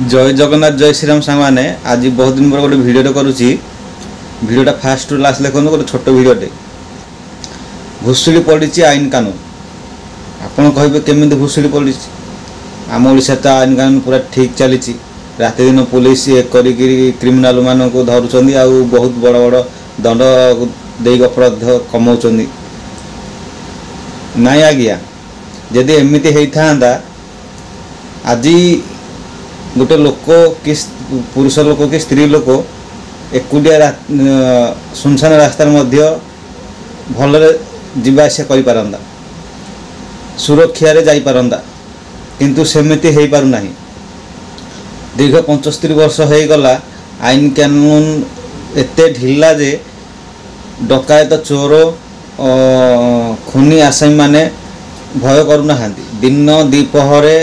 जय जगन्नाथ जय श्रीराम सांग मैंने आज बहुत दिन पर गोटे भिडियो करुच्ची भिडियोटा फास्ट लास्ट देखो गोटे छोट भिडियोटे भुशुड़ी पड़ी आईन कानून आपड़ कहे केमी भुशुड़ी पड़ी आम ओडिशा तो आईन कानून पूरा ठीक चली रात दिन पुलिस क्रिमिनाल मान को धरुंच बहुत बड़ बड़ दंड दे अपराध कमाऊँ नाई आज्ञा जदि एमती होता आज गोटे लोक कि पुरुष लोक कि स्त्री लोक एकुटिया सुनसान रास्तार मध्य भलरे जीवा आसिया करि पारंदा सुरक्षा रे जाई पारंदा किंतु सेमिति हेई पारु नाही। दीर्घ 75 वर्ष हो गला आईन कानून एते ढिला जे डकायत चोर खुनी आसामी माने भय करूना दिन दीपहरे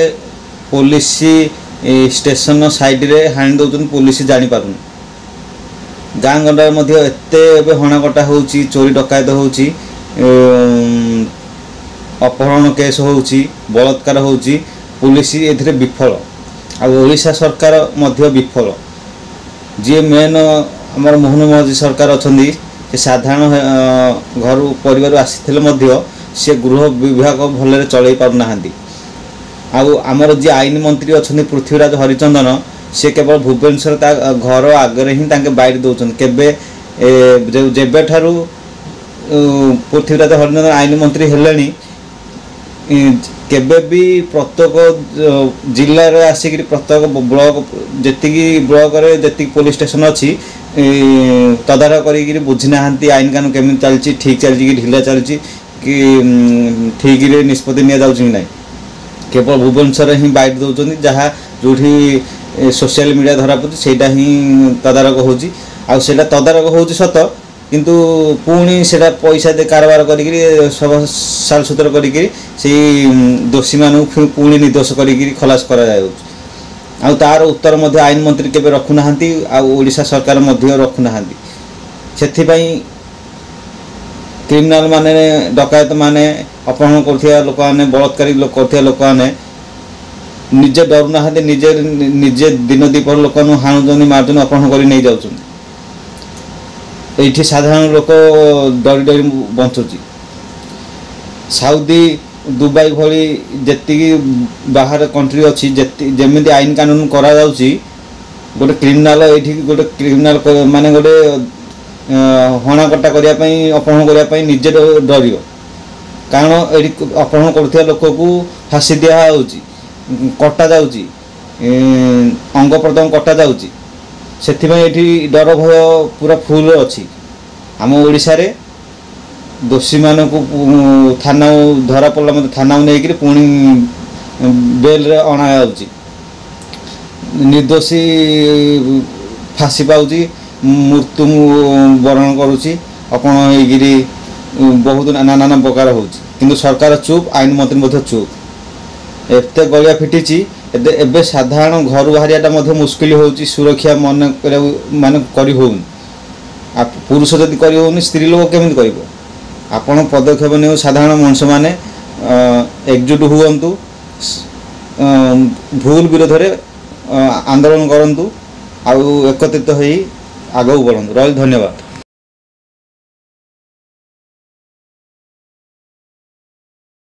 पुलिस स्टेशन साइड रे हाणी दौन पुलिस जानी पारुन गाँ गंडा मध्य एते हणाकटा होची चोरी डकायत होची अपहरण केस होची बलात्कार होची पुलिस एथिरे विफल आ ओडिशा सरकार मध्य विफल जी मेन हमर मोहन महर्जी सरकार अछंदी से साधारण घर परिवार आसीथिले मध्य से गृह विभाग भलरे चलै पारु नाहंती। आमर जी आईन मंत्री अच्छा पृथ्वीराज हरिचंदन से केवल भुवनेश्वर घर आगे ही बैठ दौरान केबे जेबे ठारू पृथ्वीराज हरिचंदन आईन मंत्री हेलेनी केबे भी प्रत्येक जिले में आसिक प्रत्येक ब्लॉक जी ब्लॉक जी पुलिस स्टेशन अच्छी तदारख कर बुझीना आईन कानून केमी चलती ठीक चलती कि ढिला चलती कि ठीक निष्पत्ति नि ना केवल भुवनेश्वर ही बैठ दौरान जहाँ जो सोशल मीडिया धरा पड़े से तदारख होता तदारख हो सत किंतु पुणी से पैसा दे कारबार कर सब साल सुतर कर दोषी मान पुणी निर्दोष कर खलास कर तार उत्तर मध्य आईन मंत्री केबे रखुना ओडिशा सरकार मध्य रखुना से क्रिमिनाल माने डकायत माने अपहरण कर लोक मैंने बलात्कारी कर लोक मैंने निजे डर ना निजे निजे दिन दीपर लोक हाणुचंदी मारुचंदी अपहरण कर नहीं जाऊँ ये साधारण लोक डरी डरी बंचुची। साउदी दुबई भली जी बाहर कंट्री अच्छी जमी आईन कानून करा गोटे क्रिमिनाल ये गोटे क्रिमिनाल माने गोटे हणाकटा करने अपहरण करने निजे डर कारण ये अपहरण कर लोक को फाँसी दिया कटा जाऊँगी अंग प्रत्यंग कटा जाऊँगी से डर भय पूरा फुल अच्छी आम ओडिशा रे दोषी मान को थाना धरा पड़ा मतलब थाना नहीं पुणी बेल रे अणा निर्दोषी फाँसी पाऊँगी मृत्यु वरण करुच्ची अपन बहुत नाना प्रकार हो सरकार चुप आईन मंत्री चुप एत गलिया फिटी एबे साधारण घर बाहरिया मुस्किल हो सुरक्षा मन मान कर पुरुष जदि कर स्त्री लोक केमी कर आपण पदक्षेप नहीं साधारण मनुष्य मैंने एकजुट हुंतु भूल विरोध में आंदोलन करूँ एकत्रित हो आगे बढ़ू रही धन्यवाद।